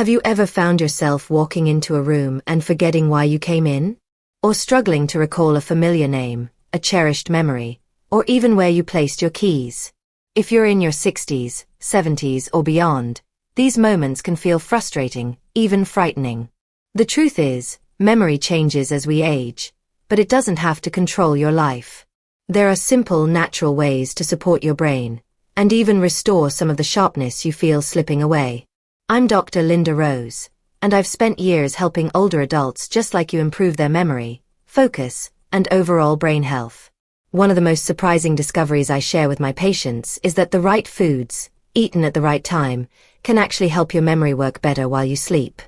Have you ever found yourself walking into a room and forgetting why you came in? Or struggling to recall a familiar name, a cherished memory, or even where you placed your keys? If you're in your 60s, 70s, or beyond, these moments can feel frustrating, even frightening. The truth is, memory changes as we age, but it doesn't have to control your life. There are simple, natural ways to support your brain, and even restore some of the sharpness you feel slipping away. I'm Dr. Linda Rose, and I've spent years helping older adults just like you improve their memory, focus, and overall brain health. One of the most surprising discoveries I share with my patients is that the right foods, eaten at the right time, can actually help your memory work better while you sleep.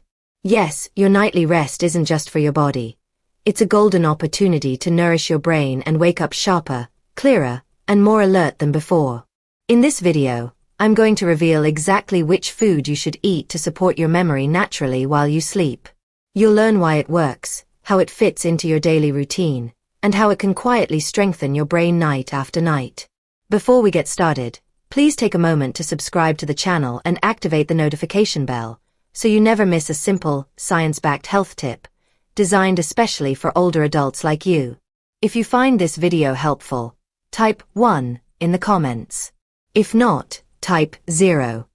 Yes, your nightly rest isn't just for your body. It's a golden opportunity to nourish your brain and wake up sharper, clearer, and more alert than before. In this video, I'm going to reveal exactly which food you should eat to support your memory naturally while you sleep. You'll learn why it works, how it fits into your daily routine, and how it can quietly strengthen your brain night after night. Before we get started, please take a moment to subscribe to the channel and activate the notification bell, so you never miss a simple, science-backed health tip, designed especially for older adults like you. If you find this video helpful, type 1 in the comments. If not, type 0.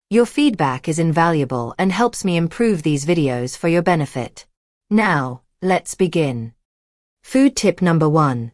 Your feedback is invaluable and helps me improve these videos for your benefit. Now, let's begin. Food tip number 1.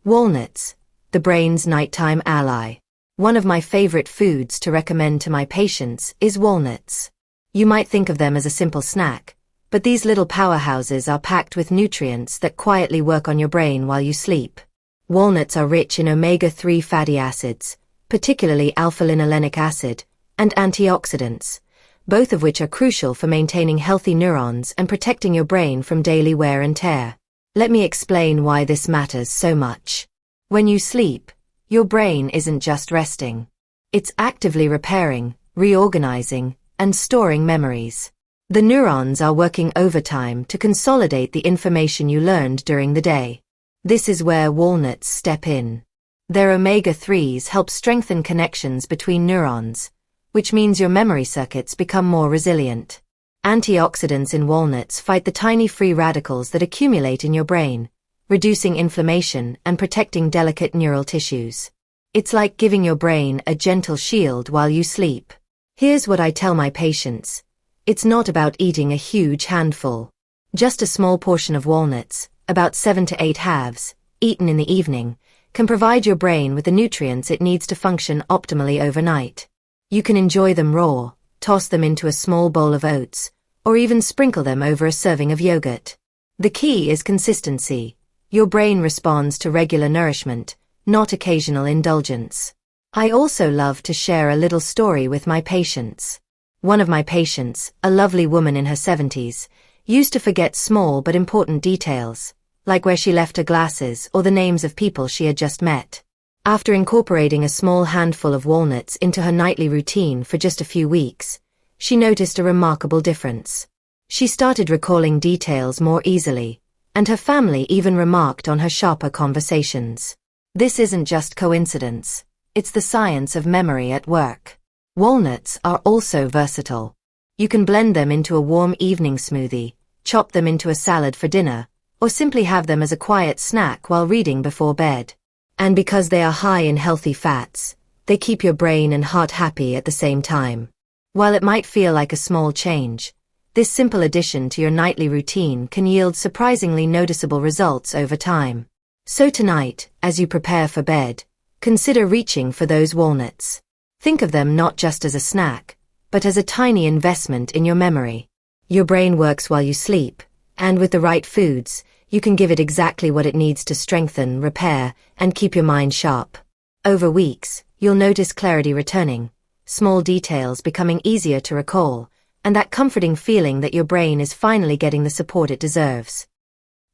Walnuts, the brain's nighttime ally. One of my favorite foods to recommend to my patients is walnuts. You might think of them as a simple snack, but these little powerhouses are packed with nutrients that quietly work on your brain while you sleep. Walnuts are rich in omega-3 fatty acids, particularly alpha-linolenic acid, and antioxidants, both of which are crucial for maintaining healthy neurons and protecting your brain from daily wear and tear. Let me explain why this matters so much. When you sleep, your brain isn't just resting. It's actively repairing, reorganizing, and storing memories. The neurons are working overtime to consolidate the information you learned during the day. This is where walnuts step in. Their omega-3s help strengthen connections between neurons, which means your memory circuits become more resilient. Antioxidants in walnuts fight the tiny free radicals that accumulate in your brain, reducing inflammation and protecting delicate neural tissues. It's like giving your brain a gentle shield while you sleep. Here's what I tell my patients. It's not about eating a huge handful. Just a small portion of walnuts, about 7 to 8 halves, eaten in the evening, can provide your brain with the nutrients it needs to function optimally overnight. You can enjoy them raw, toss them into a small bowl of oats, or even sprinkle them over a serving of yogurt. The key is consistency. Your brain responds to regular nourishment, not occasional indulgence. I also love to share a little story with my patients. One of my patients, a lovely woman in her 70s, used to forget small but important details, like where she left her glasses or the names of people she had just met. After incorporating a small handful of walnuts into her nightly routine for just a few weeks, she noticed a remarkable difference. She started recalling details more easily, and her family even remarked on her sharper conversations. This isn't just coincidence. It's the science of memory at work. Walnuts are also versatile. You can blend them into a warm evening smoothie, chop them into a salad for dinner, or simply have them as a quiet snack while reading before bed. And because they are high in healthy fats, they keep your brain and heart happy at the same time. While it might feel like a small change, this simple addition to your nightly routine can yield surprisingly noticeable results over time. So tonight, as you prepare for bed, consider reaching for those walnuts. Think of them not just as a snack, but as a tiny investment in your memory. Your brain works while you sleep, and with the right foods, you can give it exactly what it needs to strengthen, repair, and keep your mind sharp. Over weeks, you'll notice clarity returning, small details becoming easier to recall, and that comforting feeling that your brain is finally getting the support it deserves.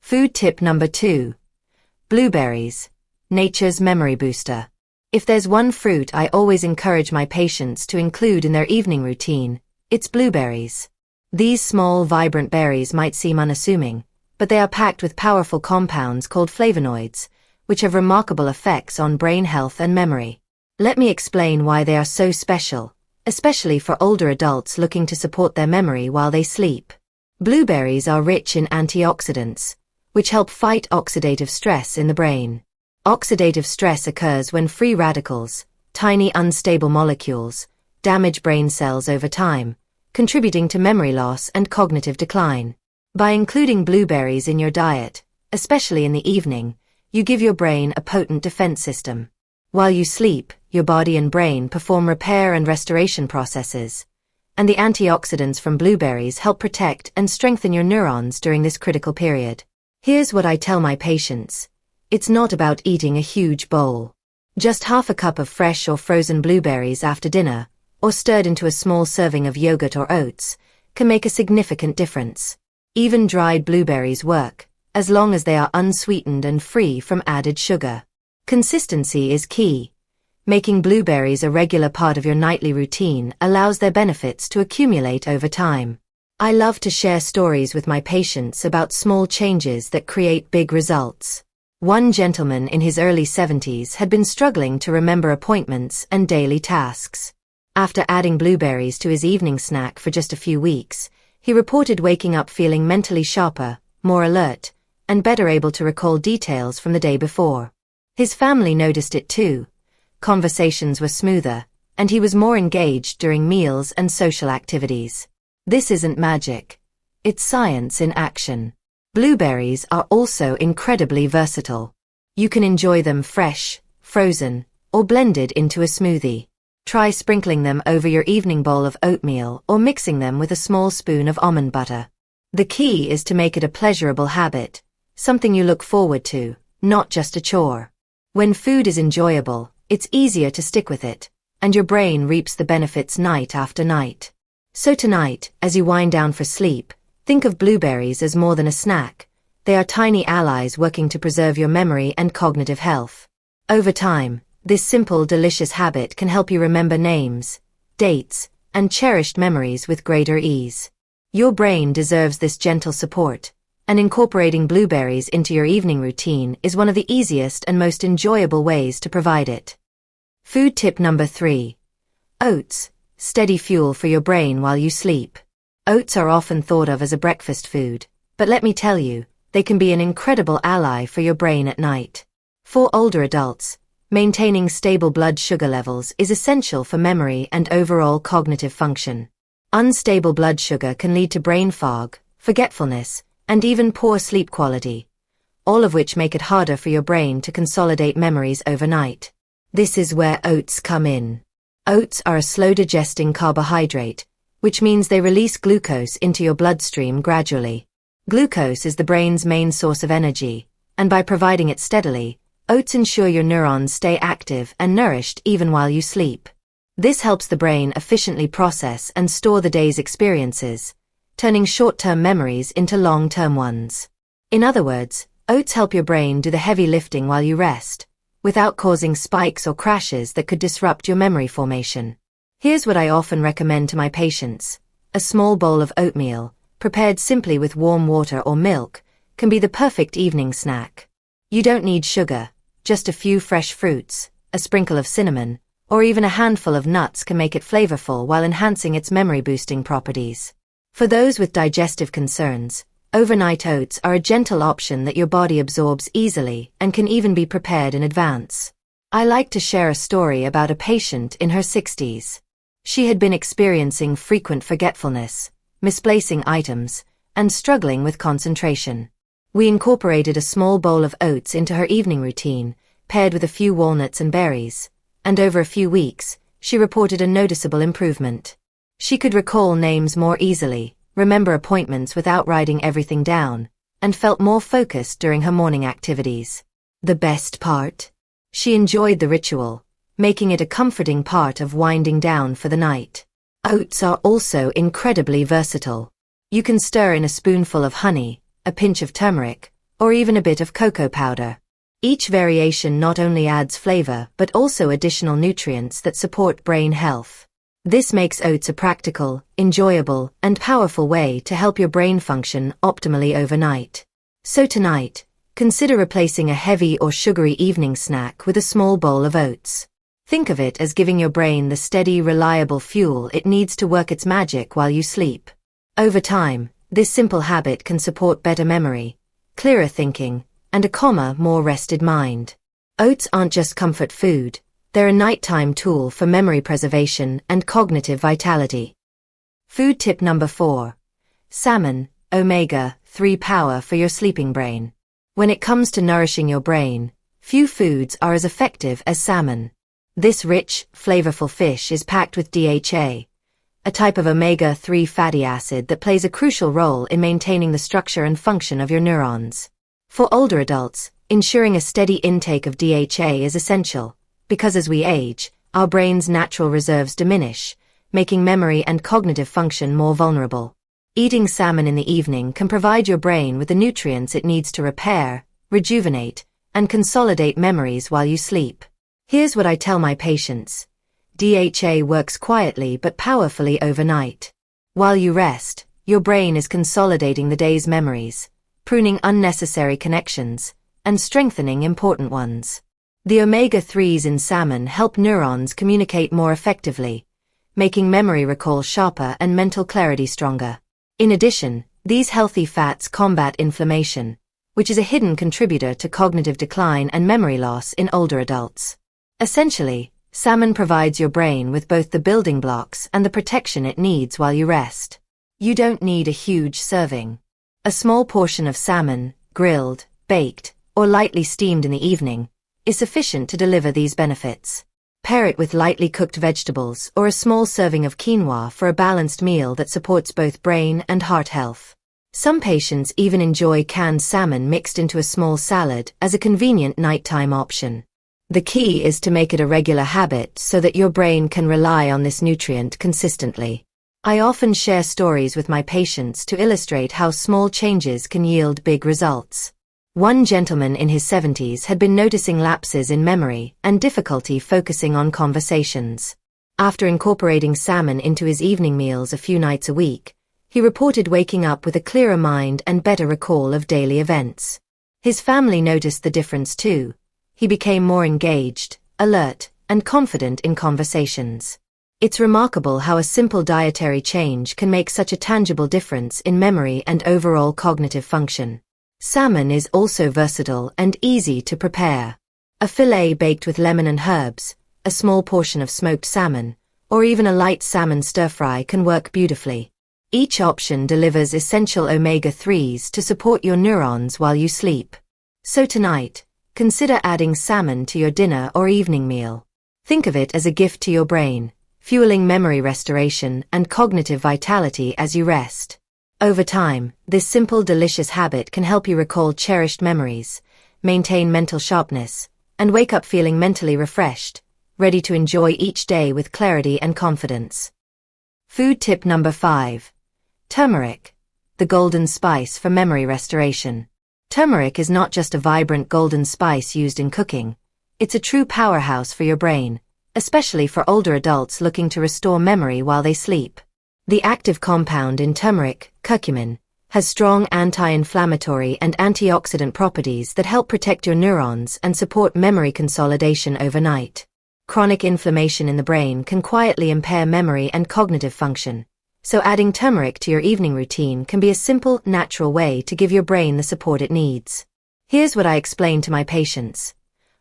Food tip number 2. Blueberries, nature's memory booster. If there's one fruit I always encourage my patients to include in their evening routine, it's blueberries. These small, vibrant berries might seem unassuming, but they are packed with powerful compounds called flavonoids, which have remarkable effects on brain health and memory. Let me explain why they are so special, especially for older adults looking to support their memory while they sleep. Blueberries are rich in antioxidants, which help fight oxidative stress in the brain. Oxidative stress occurs when free radicals, tiny unstable molecules, damage brain cells over time, contributing to memory loss and cognitive decline. By including blueberries in your diet, especially in the evening, you give your brain a potent defense system. While you sleep, your body and brain perform repair and restoration processes, and the antioxidants from blueberries help protect and strengthen your neurons during this critical period. Here's what I tell my patients. It's not about eating a huge bowl. Just half a cup of fresh or frozen blueberries after dinner, or stirred into a small serving of yogurt or oats, can make a significant difference. Even dried blueberries work, as long as they are unsweetened and free from added sugar. Consistency is key. Making blueberries a regular part of your nightly routine allows their benefits to accumulate over time. I love to share stories with my patients about small changes that create big results. One gentleman in his early 70s had been struggling to remember appointments and daily tasks. After adding blueberries to his evening snack for just a few weeks, he reported waking up feeling mentally sharper, more alert, and better able to recall details from the day before. His family noticed it too. Conversations were smoother, and he was more engaged during meals and social activities. This isn't magic. It's science in action. Blueberries are also incredibly versatile. You can enjoy them fresh, frozen, or blended into a smoothie. Try sprinkling them over your evening bowl of oatmeal or mixing them with a small spoon of almond butter. The key is to make it a pleasurable habit, something you look forward to, not just a chore. When food is enjoyable, it's easier to stick with it, and your brain reaps the benefits night after night. So tonight, as you wind down for sleep, think of blueberries as more than a snack. They are tiny allies working to preserve your memory and cognitive health. Over time, this simple, delicious habit can help you remember names, dates, and cherished memories with greater ease. Your brain deserves this gentle support, and incorporating blueberries into your evening routine is one of the easiest and most enjoyable ways to provide it. Food tip number 3. Oats, steady fuel for your brain while you sleep. Oats are often thought of as a breakfast food, but let me tell you, they can be an incredible ally for your brain at night. For older adults, maintaining stable blood sugar levels is essential for memory and overall cognitive function. Unstable blood sugar can lead to brain fog, forgetfulness, and even poor sleep quality, all of which make it harder for your brain to consolidate memories overnight. This is where oats come in. Oats are a slow-digesting carbohydrate, which means they release glucose into your bloodstream gradually. Glucose is the brain's main source of energy, and by providing it steadily, oats ensure your neurons stay active and nourished even while you sleep. This helps the brain efficiently process and store the day's experiences, turning short-term memories into long-term ones. In other words, oats help your brain do the heavy lifting while you rest, without causing spikes or crashes that could disrupt your memory formation. Here's what I often recommend to my patients. A small bowl of oatmeal, prepared simply with warm water or milk, can be the perfect evening snack. You don't need sugar, just a few fresh fruits, a sprinkle of cinnamon, or even a handful of nuts can make it flavorful while enhancing its memory-boosting properties. For those with digestive concerns, overnight oats are a gentle option that your body absorbs easily and can even be prepared in advance. I like to share a story about a patient in her 60s. She had been experiencing frequent forgetfulness, misplacing items, and struggling with concentration. We incorporated a small bowl of oats into her evening routine, paired with a few walnuts and berries, and over a few weeks, she reported a noticeable improvement. She could recall names more easily, remember appointments without writing everything down, and felt more focused during her morning activities. The best part? She enjoyed the ritual, making it a comforting part of winding down for the night. Oats are also incredibly versatile. You can stir in a spoonful of honey, a pinch of turmeric, or even a bit of cocoa powder. Each variation not only adds flavor but also additional nutrients that support brain health. This makes oats a practical, enjoyable, and powerful way to help your brain function optimally overnight. So tonight, consider replacing a heavy or sugary evening snack with a small bowl of oats. Think of it as giving your brain the steady, reliable fuel it needs to work its magic while you sleep. Over time, this simple habit can support better memory, clearer thinking, and a calmer, more rested mind. Oats aren't just comfort food, they're a nighttime tool for memory preservation and cognitive vitality. Food tip number 4. Salmon, omega-3 power for your sleeping brain. When it comes to nourishing your brain, few foods are as effective as salmon. This rich, flavorful fish is packed with DHA, a type of omega-3 fatty acid that plays a crucial role in maintaining the structure and function of your neurons. For older adults, ensuring a steady intake of DHA is essential, because as we age, our brain's natural reserves diminish, making memory and cognitive function more vulnerable. Eating salmon in the evening can provide your brain with the nutrients it needs to repair, rejuvenate, and consolidate memories while you sleep. Here's what I tell my patients. DHA works quietly but powerfully overnight. While you rest, your brain is consolidating the day's memories, pruning unnecessary connections, and strengthening important ones. The omega-3s in salmon help neurons communicate more effectively, making memory recall sharper and mental clarity stronger. In addition, these healthy fats combat inflammation, which is a hidden contributor to cognitive decline and memory loss in older adults. Essentially, salmon provides your brain with both the building blocks and the protection it needs while you rest. You don't need a huge serving. A small portion of salmon, grilled, baked, or lightly steamed in the evening, is sufficient to deliver these benefits. Pair it with lightly cooked vegetables or a small serving of quinoa for a balanced meal that supports both brain and heart health. Some patients even enjoy canned salmon mixed into a small salad as a convenient nighttime option. The key is to make it a regular habit so that your brain can rely on this nutrient consistently. I often share stories with my patients to illustrate how small changes can yield big results. One gentleman in his 70s had been noticing lapses in memory and difficulty focusing on conversations. After incorporating salmon into his evening meals a few nights a week, he reported waking up with a clearer mind and better recall of daily events. His family noticed the difference too. He became more engaged, alert, and confident in conversations. It's remarkable how a simple dietary change can make such a tangible difference in memory and overall cognitive function. Salmon is also versatile and easy to prepare. A fillet baked with lemon and herbs, a small portion of smoked salmon, or even a light salmon stir-fry can work beautifully. Each option delivers essential omega-3s to support your neurons while you sleep. So tonight, consider adding salmon to your dinner or evening meal. Think of it as a gift to your brain, fueling memory restoration and cognitive vitality as you rest. Over time, this simple, delicious habit can help you recall cherished memories, maintain mental sharpness, and wake up feeling mentally refreshed, ready to enjoy each day with clarity and confidence. Food tip number 5. Turmeric, the golden spice for memory restoration. Turmeric is not just a vibrant golden spice used in cooking, it's a true powerhouse for your brain, especially for older adults looking to restore memory while they sleep. The active compound in turmeric, curcumin, has strong anti-inflammatory and antioxidant properties that help protect your neurons and support memory consolidation overnight. Chronic inflammation in the brain can quietly impair memory and cognitive function, so adding turmeric to your evening routine can be a simple, natural way to give your brain the support it needs. Here's what I explain to my patients.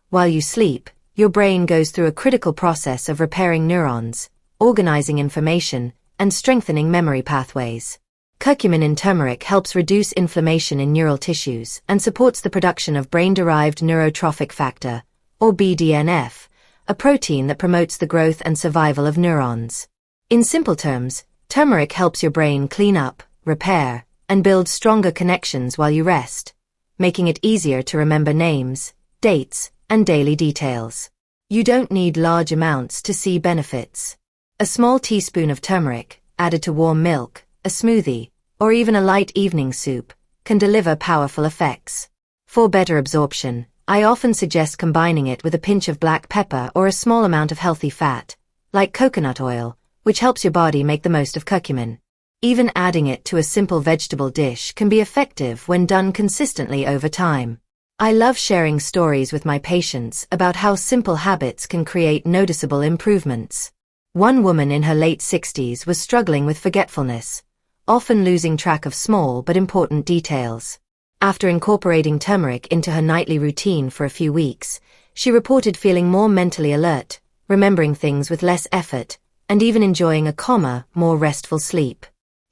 While you sleep, your brain goes through a critical process of repairing neurons, organizing information, and strengthening memory pathways. Curcumin in turmeric helps reduce inflammation in neural tissues and supports the production of brain-derived neurotrophic factor, or BDNF, a protein that promotes the growth and survival of neurons. In simple terms, turmeric helps your brain clean up, repair, and build stronger connections while you rest, making it easier to remember names, dates, and daily details. You don't need large amounts to see benefits. A small teaspoon of turmeric, added to warm milk, a smoothie, or even a light evening soup, can deliver powerful effects. For better absorption, I often suggest combining it with a pinch of black pepper or a small amount of healthy fat, like coconut oil, which helps your body make the most of curcumin. Even adding it to a simple vegetable dish can be effective when done consistently over time. I love sharing stories with my patients about how simple habits can create noticeable improvements. One woman in her late 60s was struggling with forgetfulness, often losing track of small but important details. After incorporating turmeric into her nightly routine for a few weeks, she reported feeling more mentally alert, remembering things with less effort, and even enjoying a calmer, more restful sleep.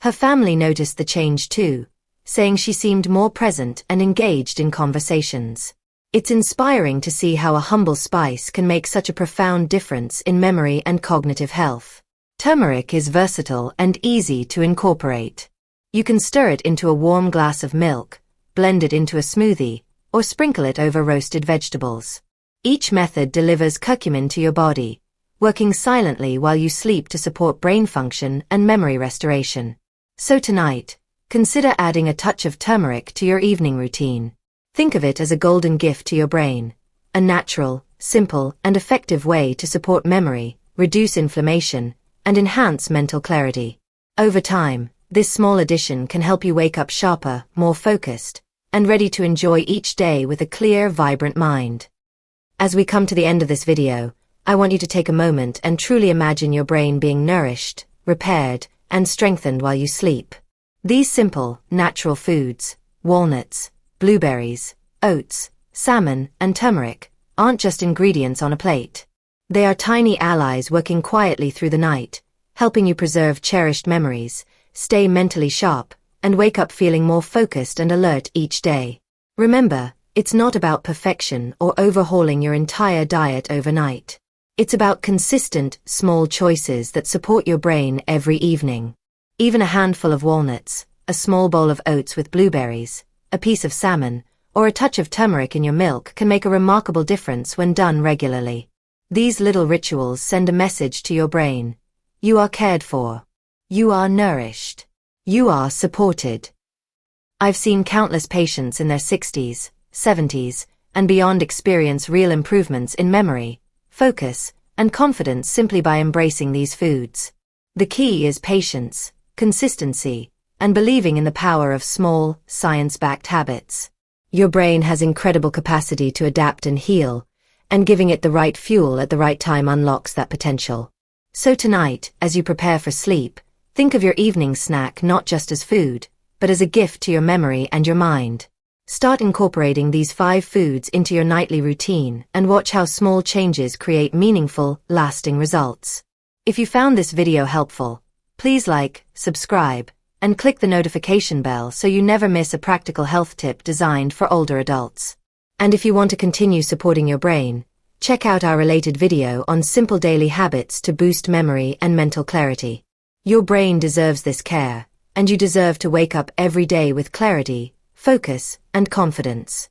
Her family noticed the change too, saying she seemed more present and engaged in conversations. It's inspiring to see how a humble spice can make such a profound difference in memory and cognitive health. Turmeric is versatile and easy to incorporate. You can stir it into a warm glass of milk, blend it into a smoothie, or sprinkle it over roasted vegetables. Each method delivers curcumin to your body, working silently while you sleep to support brain function and memory restoration. So tonight, consider adding a touch of turmeric to your evening routine. Think of it as a golden gift to your brain, a natural, simple, and effective way to support memory, reduce inflammation, and enhance mental clarity. Over time, this small addition can help you wake up sharper, more focused, and ready to enjoy each day with a clear, vibrant mind. As we come to the end of this video, I want you to take a moment and truly imagine your brain being nourished, repaired, and strengthened while you sleep. These simple, natural foods, walnuts, blueberries, oats, salmon, and turmeric, aren't just ingredients on a plate. They are tiny allies working quietly through the night, helping you preserve cherished memories, stay mentally sharp, and wake up feeling more focused and alert each day. Remember, it's not about perfection or overhauling your entire diet overnight. It's about consistent, small choices that support your brain every evening. Even a handful of walnuts, a small bowl of oats with blueberries, a piece of salmon, or a touch of turmeric in your milk can make a remarkable difference when done regularly. These little rituals send a message to your brain. You are cared for. You are nourished. You are supported. I've seen countless patients in their 60s, 70s, and beyond experience real improvements in memory, focus, and confidence simply by embracing these foods. The key is patience, consistency, and believing in the power of small, science-backed habits. Your brain has incredible capacity to adapt and heal, and giving it the right fuel at the right time unlocks that potential. So tonight, as you prepare for sleep, think of your evening snack not just as food, but as a gift to your memory and your mind. Start incorporating these 5 foods into your nightly routine and watch how small changes create meaningful, lasting results. If you found this video helpful, please like, subscribe, and click the notification bell so you never miss a practical health tip designed for older adults. And if you want to continue supporting your brain, check out our related video on simple daily habits to boost memory and mental clarity. Your brain deserves this care, and you deserve to wake up every day with clarity, focus, and confidence.